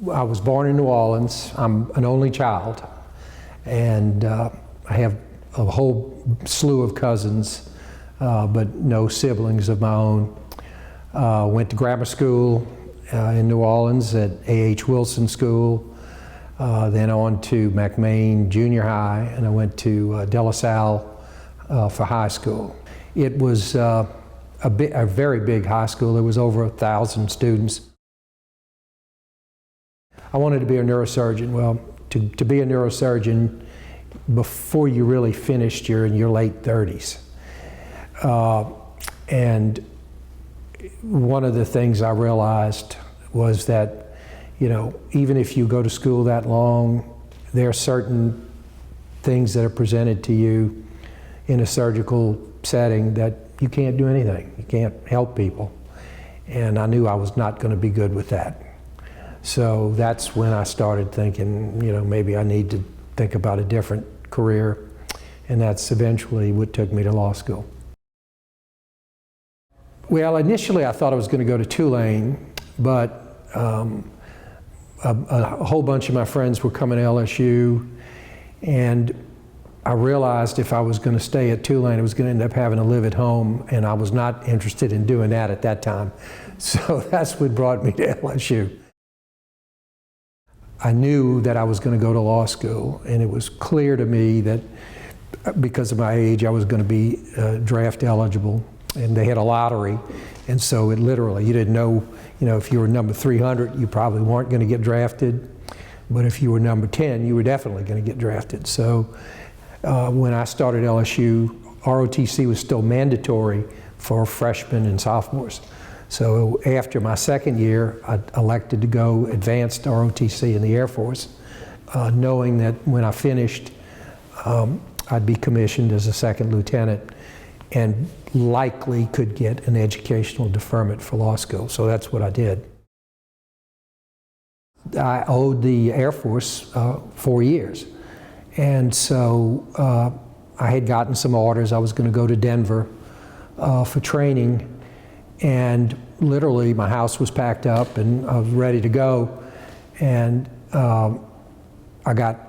I was born in New Orleans. I'm an only child, and I have a whole slew of cousins, but no siblings of my own. Went to grammar school in New Orleans at A.H. Wilson School, then on to McMain Junior High, and I went to De La Salle for high school. It was a very big high school. There was over 1,000 students. I wanted to be a neurosurgeon. Well, to be a neurosurgeon, before you really finished, you're in your late 30s. And one of the things I realized was that, you know, even if you go to school that long, there are certain things that are presented to you in a surgical setting that you can't do anything. You can't help people. And I knew I was not going to be good with that. So that's when I started thinking, you know, maybe I need to think about a different career. And that's eventually what took me to law school. Well, initially I thought I was going to go to Tulane, but a whole bunch of my friends were coming to LSU, and I realized if I was going to stay at Tulane, I was going to end up having to live at home, and I was not interested in doing that at that time. So that's what brought me to LSU. I knew that I was going to go to law school, and it was clear to me that because of my age, I was going to be draft eligible, and they had a lottery, and so it literally, you didn't know, you know, if you were number 300, you probably weren't going to get drafted, but if you were number 10, you were definitely going to get drafted. So when I started LSU, ROTC was still mandatory for freshmen and sophomores. So after my second year, I elected to go advanced ROTC in the Air Force, knowing that when I finished, I'd be commissioned as a second lieutenant and likely could get an educational deferment for law school. So that's what I did. I owed the Air Force 4 years. And so I had gotten some orders. I was going to go to Denver for training. And literally my house was packed up and I was ready to go. And I got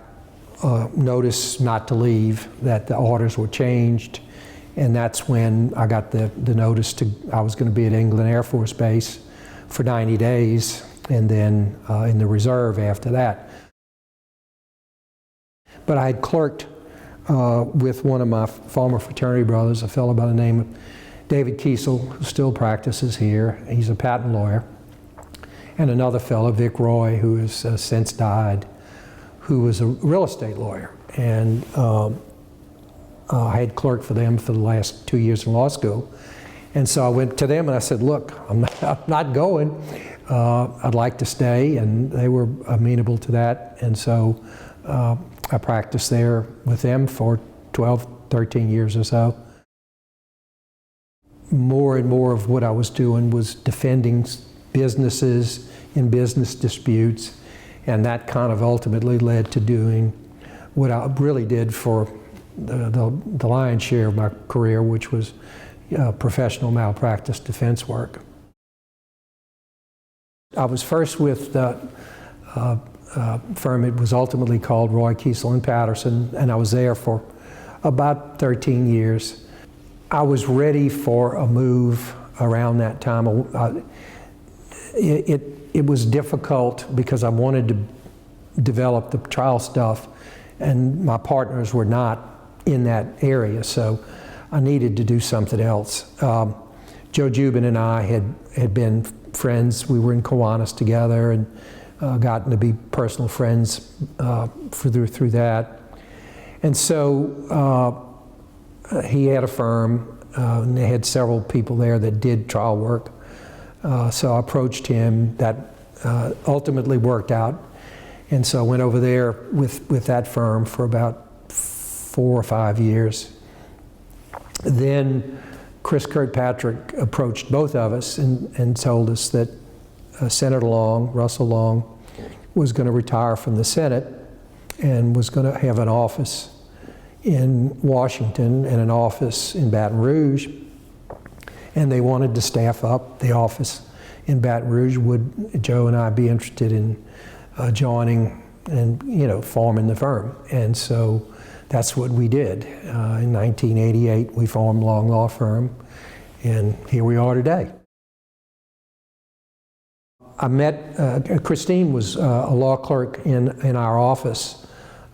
notice not to leave, that the orders were changed. And that's when I got the notice I was going to be at England Air Force Base for 90 days and then in the reserve after that. But I had clerked with one of my former fraternity brothers, a fellow by the name of David Kiesel, who still practices here. He's a patent lawyer. And another fellow, Vic Roy, who has since died, who was a real estate lawyer. And I had clerked for them for the last 2 years in law school. And so I went to them and I said, look, I'm not going. I'd like to stay. And they were amenable to that. And so I practiced there with them for 12, 13 years or so. More and more of what I was doing was defending businesses in business disputes, and that kind of ultimately led to doing what I really did for the lion's share of my career, which was professional malpractice defense work. I was first with the firm. It was ultimately called Roy, Kiesel and Patterson, and I was there for about 13 years. I was ready for a move around that time. It was difficult because I wanted to develop the trial stuff, and my partners were not in that area, so I needed to do something else. Joe Jubin and I had been friends. We were in Kiwanis together and gotten to be personal friends through that. And so he had a firm, and they had several people there that did trial work. So I approached him. That ultimately worked out. And so I went over there with that firm for about 4 or 5 years. Then Chris Kirkpatrick approached both of us and told us that Senator Long, Russell Long, was going to retire from the Senate and was going to have an office in Washington and an office in Baton Rouge, and they wanted to staff up the office in Baton Rouge. Would Joe and I be interested in joining and, forming the firm. And so that's what we did. In 1988, we formed Long Law Firm, and here we are today. I met, Christine was a law clerk in our office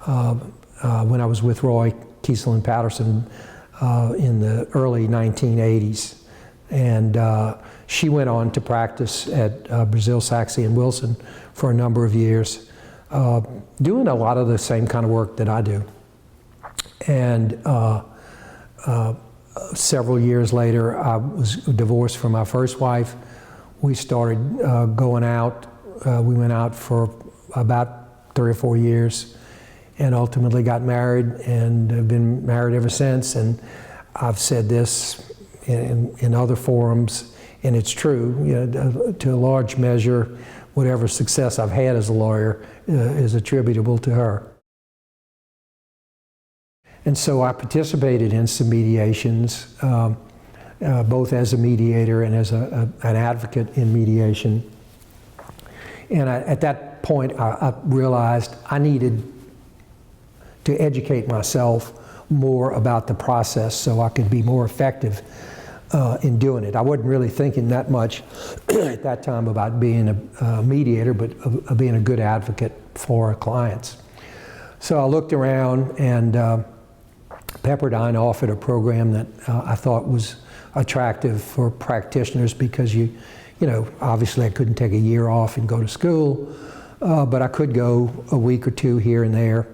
when I was with Roy, Kiesel, and Patterson in the early 1980s. And she went on to practice at Brazil, Saxe, and Wilson for a number of years, doing a lot of the same kind of work that I do. And several years later, I was divorced from my first wife. We started going out. We went out for about 3 or 4 years and ultimately got married and have been married ever since. And I've said this in other forums, and it's true, to a large measure, whatever success I've had as a lawyer is attributable to her. And so I participated in some mediations, both as a mediator and as an advocate in mediation. And at that point, I realized I needed to educate myself more about the process so I could be more effective in doing it. I wasn't really thinking that much at that time about being a mediator, but of being a good advocate for clients. So I looked around, and Pepperdine offered a program that I thought was attractive for practitioners because obviously I couldn't take a year off and go to school, but I could go a week or two here and there.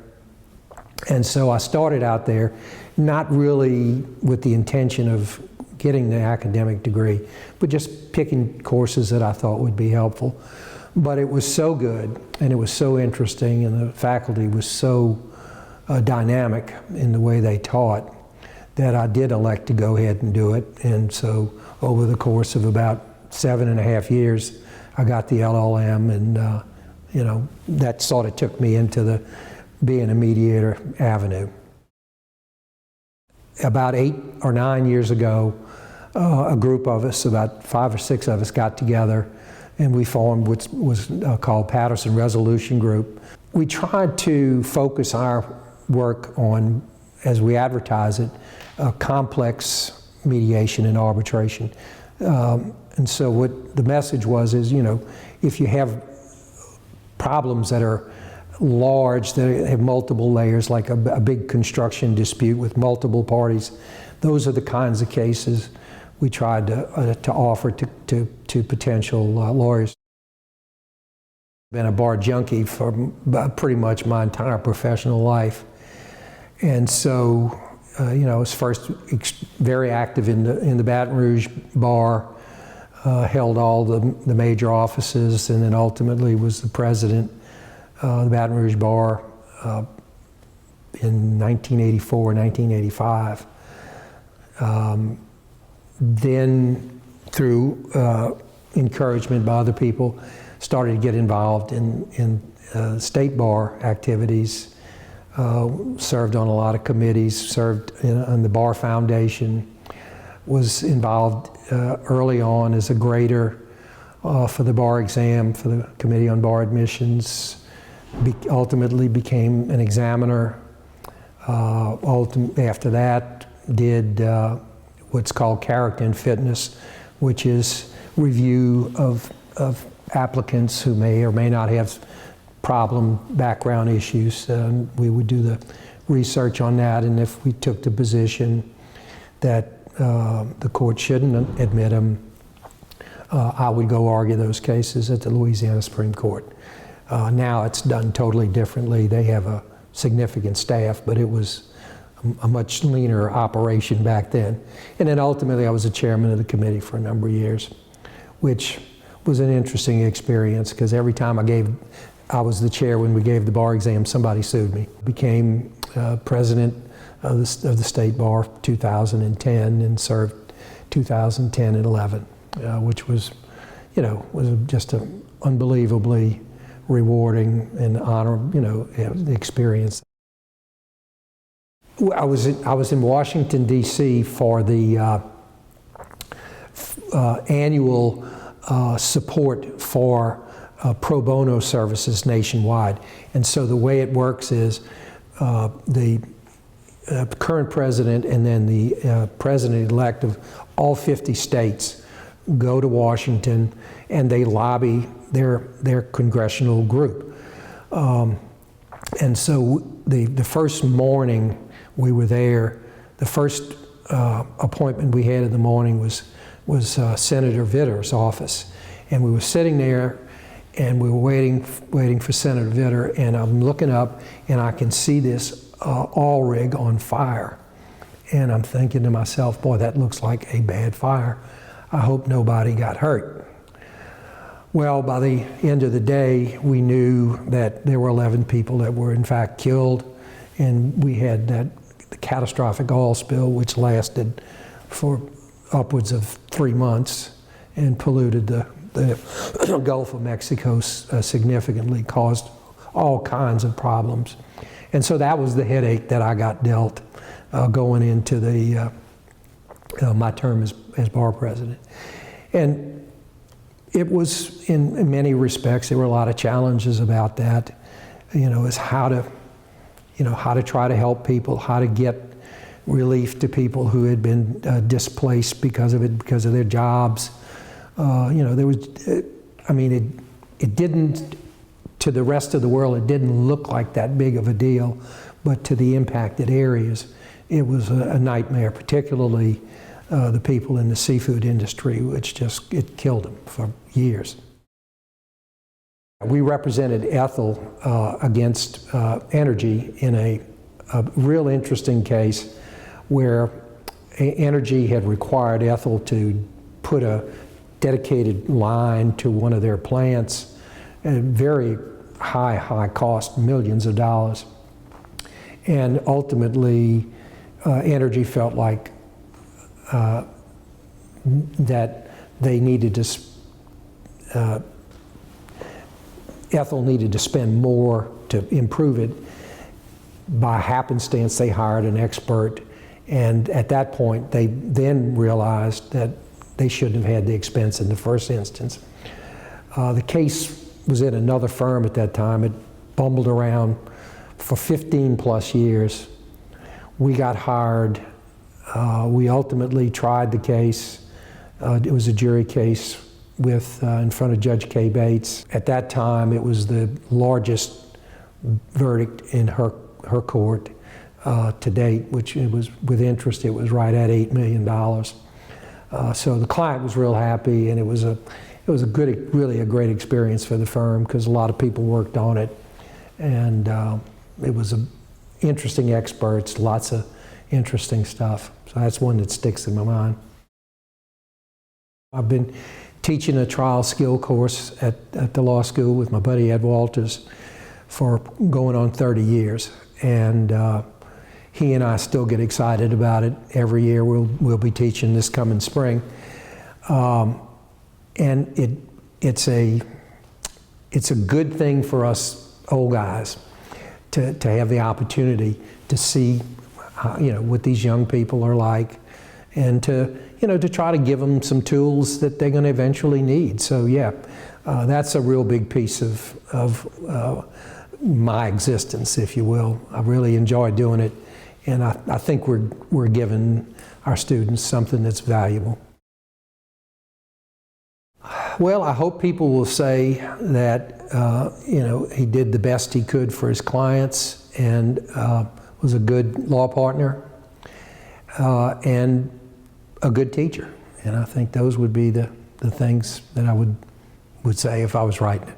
And so I started out there, not really with the intention of getting the academic degree, but just picking courses that I thought would be helpful. But it was so good, and it was so interesting, and the faculty was so dynamic in the way they taught that I did elect to go ahead and do it. And so over the course of about 7.5 years, I got the LLM, and that sort of took me into being a mediator avenue. About 8 or 9 years ago, a group of us, about 5 or 6 of us, got together, and we formed what was called Patterson Resolution Group. We tried to focus our work on, as we advertise it, complex mediation and arbitration. And so what the message was is, if you have problems that are large, that have multiple layers, like a big construction dispute with multiple parties, those are the kinds of cases we tried to offer to potential lawyers. I've been a bar junkie for pretty much my entire professional life. And so, I was first very active in the Baton Rouge bar, held all the major offices, and then ultimately was the president of the Baton Rouge bar in 1984, 1985. Then, through encouragement by other people, started to get involved in state bar activities. Served on a lot of committees, served on the Bar Foundation, was involved early on as a grader for the bar exam, for the Committee on Bar Admissions, ultimately became an examiner. After that, did what's called character and fitness, which is review of applicants who may or may not have problem background issues. We would do the research on that, and if we took the position that the court shouldn't admit them, I would go argue those cases at the Louisiana Supreme Court. Now it's done totally differently. They have a significant staff, but it was a much leaner operation back then. And then ultimately I was the chairman of the committee for a number of years, which was an interesting experience because every time I was the chair when we gave the bar exam, somebody sued me. Became president of the state bar 2010 and served 2010 and 11, which was, was just an unbelievably rewarding and experience. I was in Washington, D.C. for the annual support for pro bono services nationwide. And so the way it works is the current president and then the president-elect of all 50 states go to Washington and they lobby their congressional group. And so the first morning we were there, the first appointment we had in the morning was Senator Vitter's office. And we were sitting there and we were waiting for Senator Vitter, and I'm looking up and I can see this oil rig on fire. And I'm thinking to myself, boy, that looks like a bad fire. I hope nobody got hurt. Well, by the end of the day, we knew that there were 11 people that were in fact killed, and we had the catastrophic oil spill, which lasted for upwards of 3 months and polluted the Gulf of Mexico significantly, caused all kinds of problems. And so that was the headache that I got dealt going into my term as bar president. And it was, in many respects, there were a lot of challenges about that, as how to try to help people, how to get relief to people who had been displaced because of their jobs. There was, it didn't, to the rest of the world, it didn't look like that big of a deal, but to the impacted areas, it was a nightmare, particularly the people in the seafood industry, which it killed them for years. We represented Ethel against Energy in a real interesting case where Energy had required Ethel to put a dedicated line to one of their plants at very high cost, millions of dollars. And ultimately, Energy felt like that they needed to, Ethel needed to spend more to improve it. By happenstance, they hired an expert, and at that point, they then realized that they shouldn't have had the expense in the first instance. The case was in another firm at that time. It bumbled around for 15 plus years. We got hired. We ultimately tried the case. It was a jury case in front of Judge Kay Bates. At that time, it was the largest verdict in her court to date, which it was, with interest, it was right at $8 million. So the client was real happy, and it was a really a great experience for the firm because a lot of people worked on it, and it was interesting experts, lots of interesting stuff. So that's one that sticks in my mind. I've been teaching a trial skill course at the law school with my buddy Ed Walters for going on 30 years, and he and I still get excited about it. Every year we'll be teaching this coming spring, and it's a good thing for us old guys to have the opportunity to see what these young people are like, and to try to give them some tools that they're going to eventually need. So yeah, that's a real big piece of my existence, if you will. I really enjoy doing it, and I think we're giving our students something that's valuable. Well, I hope people will say that he did the best he could for his clients and was a good law partner and a good teacher. And I think those would be the things that I would say if I was writing it.